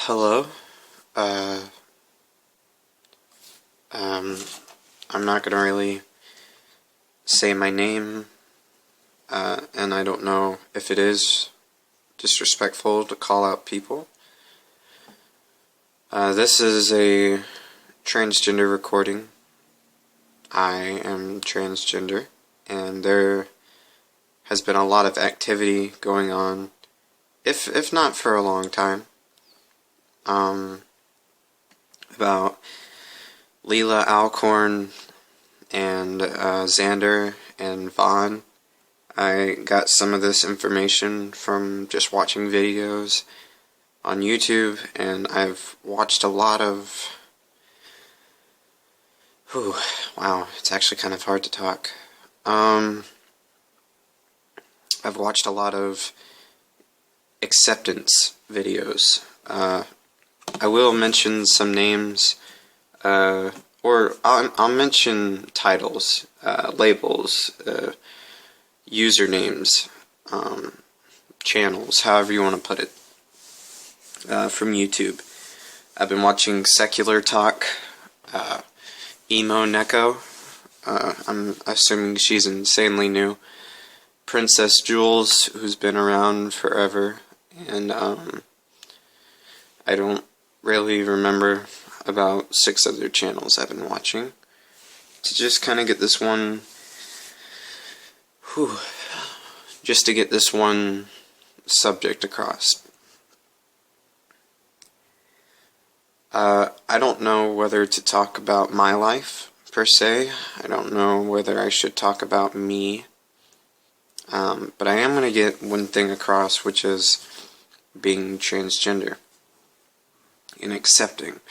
Hello. Uh, um, I'm not gonna really say my name, and I don't know if it is disrespectful to call out people. This is a transgender recording. I am transgender, and there has been a lot of activity going on, if not for a long time, about Leela Alcorn and Xander and Vaughn. I got some of this information from just watching videos on YouTube, and I've watched a lot of... wow, it's actually kind of hard to talk. I've watched a lot of acceptance videos. I will mention some names, or I'll mention titles, labels, usernames, channels, however you want to put it, from YouTube. I've been watching Secular Talk, Emo Neko, I'm assuming she's insanely new, Princess Jules, who's been around forever, and I don't really remember about 6 other channels I've been watching, to just kind of get this one, just to get this one subject across. I don't know whether to talk about my life, per se. I don't know whether I should talk about me. But I am going to get one thing across, which is being transgender and accepting.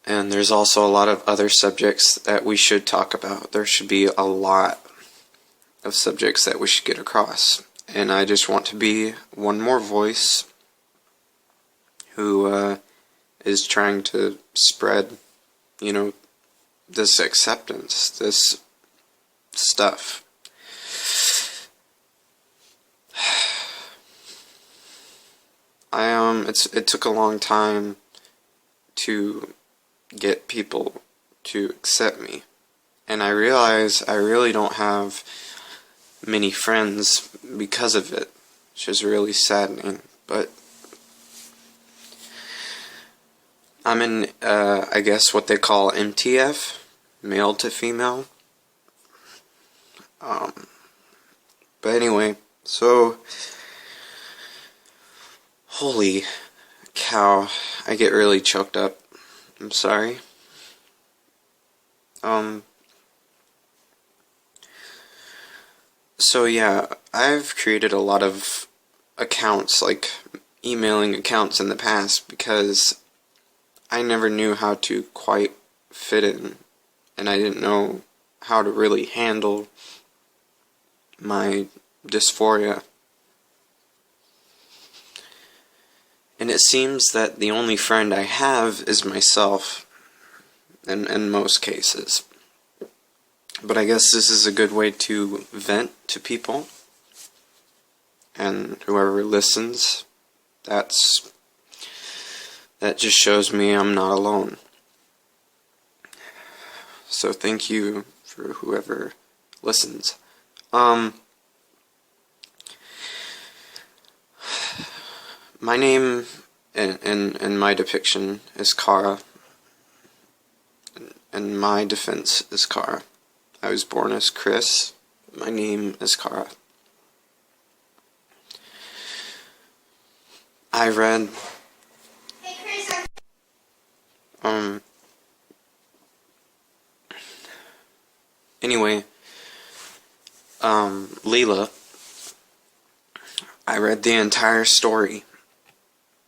And there's also a lot of other subjects that we should talk about. There should be a lot of subjects that we should get across. And I just want to be one more voice who is trying to spread, this acceptance, this stuff. It took a long time to get people to accept me, and I realize I really don't have many friends because of it, which is really saddening. But I'm in, I guess what they call MTF, male to female. But anyway, so, holy cow, I get really choked up. I'm sorry. So yeah, I've created a lot of accounts, like emailing accounts in the past, because I never knew how to quite fit in, and I didn't know how to really handle my dysphoria. And it seems that the only friend I have is myself, in most cases. But I guess this is a good way to vent to people, and whoever listens, that just shows me I'm not alone. So thank you for whoever listens. My name in my depiction is Kara, and my defense is Kara. I was born as Chris. My name is Kara. I read anyway, Leela, I read the entire story,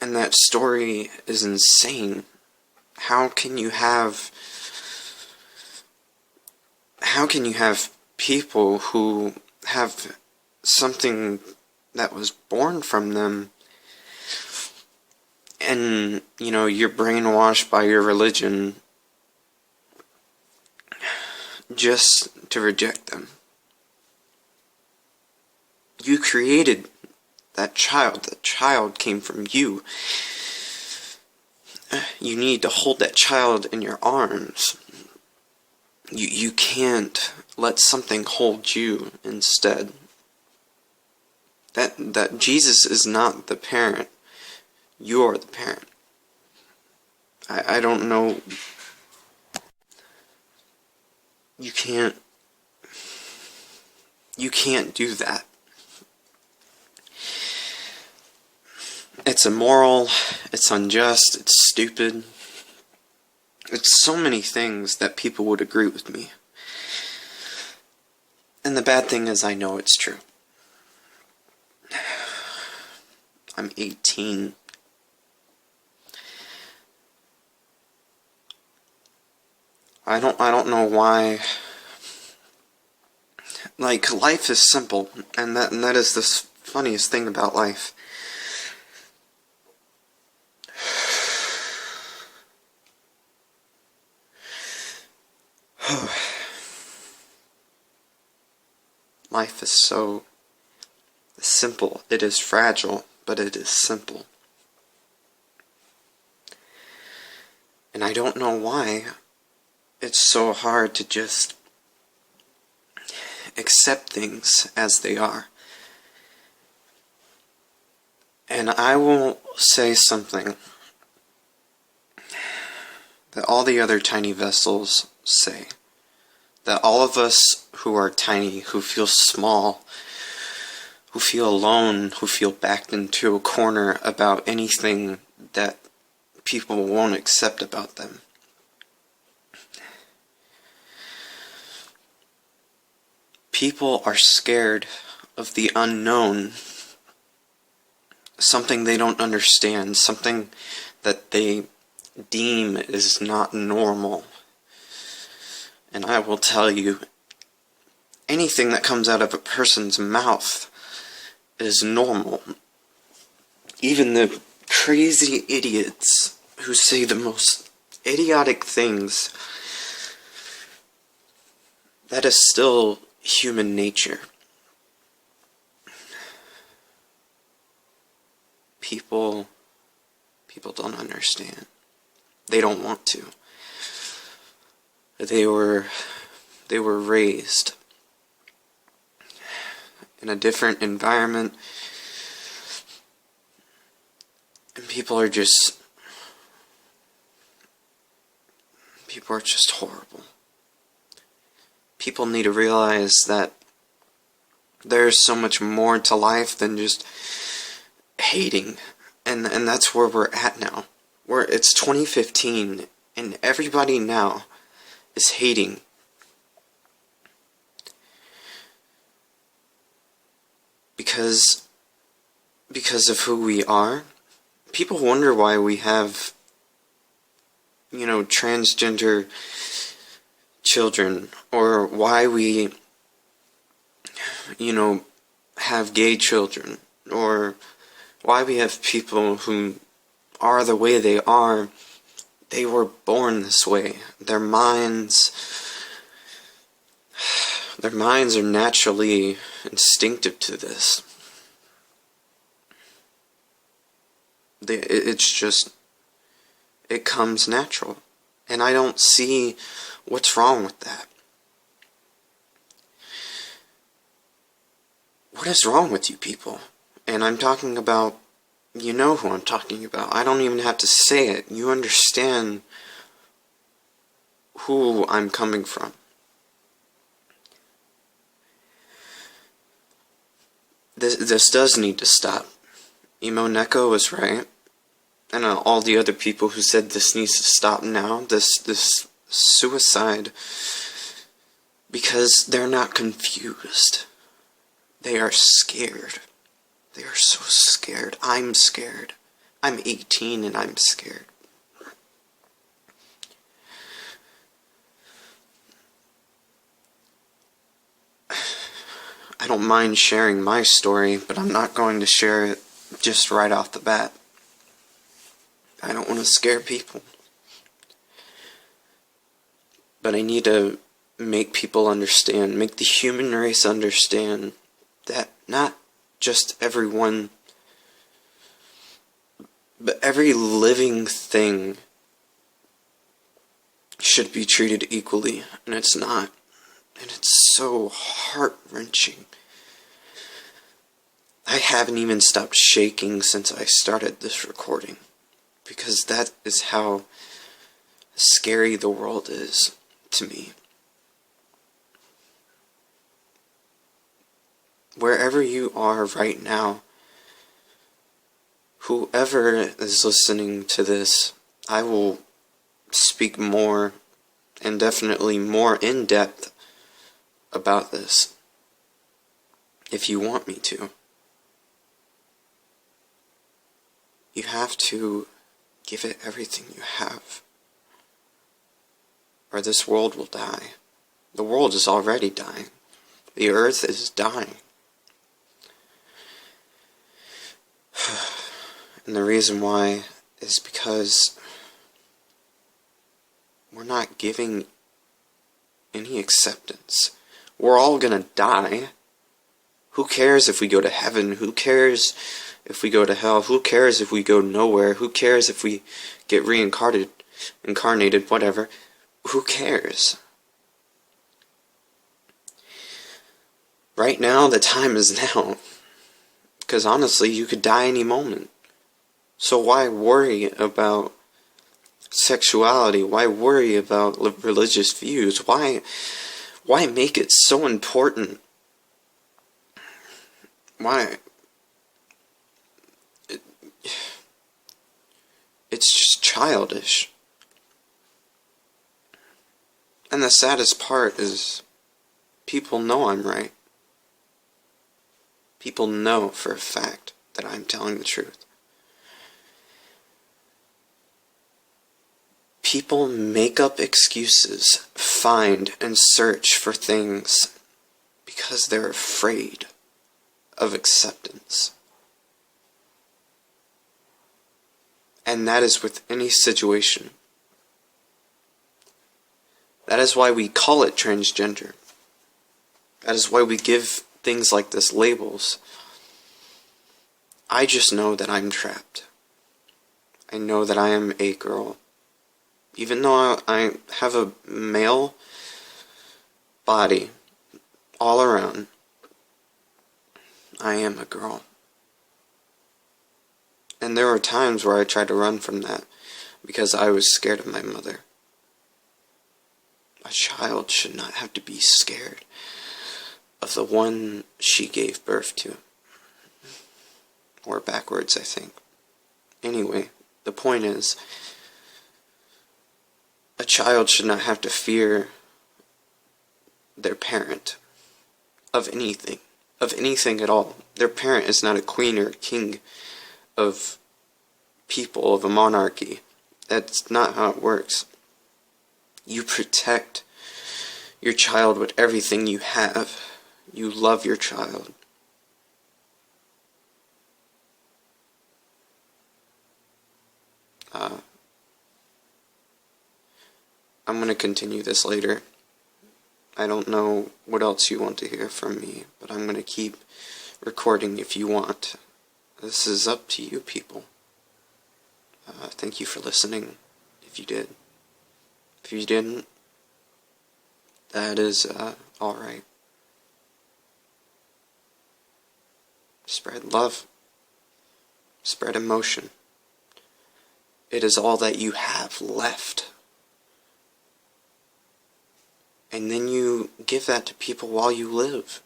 and that story is insane. How can you have people who have something that was born from them, and, you're brainwashed by your religion just to reject them? You created that child came from you. You need to hold that child in your arms. You can't let something hold you instead. That Jesus is not the parent. You're the parent. I don't know. You can't do that. It's immoral, it's unjust, it's stupid. It's so many things that people would agree with me. And the bad thing is I know it's true. I'm 18. I don't know why. Like, life is simple, and that is the funniest thing about life. Life is so simple. It is fragile, but it is simple. And I don't know why it's so hard to just accept things as they are. And I will say something that all the other tiny vessels say. That all of us who are tiny, who feel small, who feel alone, who feel backed into a corner about anything that people won't accept about them. People are scared of the unknown, something they don't understand, something that they deem is not normal. And I will tell you, anything that comes out of a person's mouth is normal. Even the crazy idiots who say the most idiotic things, that is still human nature. People don't understand. They don't want to. They were raised in a different environment, and people are just horrible. People need to realize that there's so much more to life than just hating, and that's where we're at now. It's 2015, and everybody now is hating. Because of who we are. People wonder why we have, transgender children, or why we, have gay children, or why we have people who are the way they are. They were born this way. Their minds are naturally instinctive to this. It comes natural. And I don't see what's wrong with that. What is wrong with you people? And I'm talking about, you know who I'm talking about. I don't even have to say it. You understand who I'm coming from. This does need to stop. Emo Neko was right. And all the other people who said this needs to stop now, this suicide, because they're not confused. They are scared. They are so scared. I'm scared. I'm 18 and I'm scared. I don't mind sharing my story, but I'm not going to share it just right off the bat. I don't want to scare people. But I need to make people understand, make the human race understand that not just everyone But every living thing should be treated equally, and it's not. And it's so heart-wrenching. I haven't even stopped shaking since I started this recording, because that is how scary the world is to me. Wherever you are right now, whoever is listening to this, I will speak more, and definitely more in depth, about this, if you want me to. You have to give it everything you have, or this world will die. The world is already dying. The earth is dying. And the reason why is because we're not giving any acceptance. We're all gonna die. Who cares if we go to heaven? Who cares if we go to hell? Who cares if we go nowhere? Who cares if we get incarnated, whatever? Who cares? Right now, the time is now. Because honestly, you could die any moment. So why worry about sexuality? Why worry about religious views? Why make it so important? Why? It's just childish. And the saddest part is people know I'm right. People know for a fact that I'm telling the truth. People make up excuses, find and search for things because they're afraid of acceptance. And that is with any situation. That is why we call it transgender. That is why we give things like this labels. I just know that I'm trapped. I know that I am a girl. Even though I have a male body all around, I am a girl. And there were times where I tried to run from that because I was scared of my mother. A child should not have to be scared of the one she gave birth to. Or backwards, I think. Anyway, the point is, a child should not have to fear their parent of anything at all. Their parent is not a queen or a king of people, of a monarchy. That's not how it works. You protect your child with everything you have. You love your child. I'm going to continue this later. I don't know what else you want to hear from me, but I'm going to keep recording if you want. This is up to you people. Thank you for listening, if you did. If you didn't, that is alright. Spread love. Spread emotion. It is all that you have left. And then you give that to people while you live.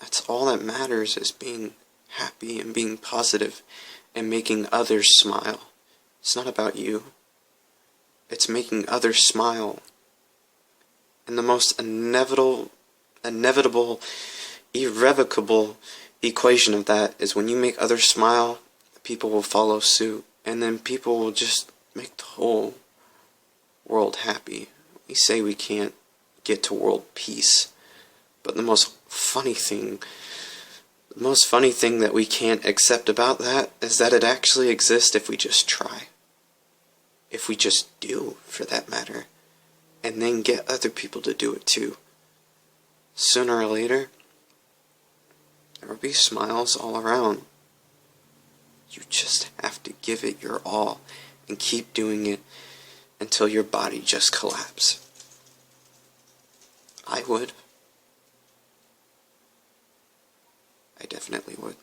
That's all that matters, is being happy and being positive and making others smile. It's not about you. It's making others smile. And the most inevitable, irrevocable equation of that is when you make others smile, people will follow suit. And then people will just make the whole world happy. We say we can't get to world peace, but the most funny thing that we can't accept about that is that it actually exists if we just try. If we just do, for that matter, and then get other people to do it too. Sooner or later, there will be smiles all around. You just have to give it your all and keep doing it until your body just collapses. I would. I definitely would.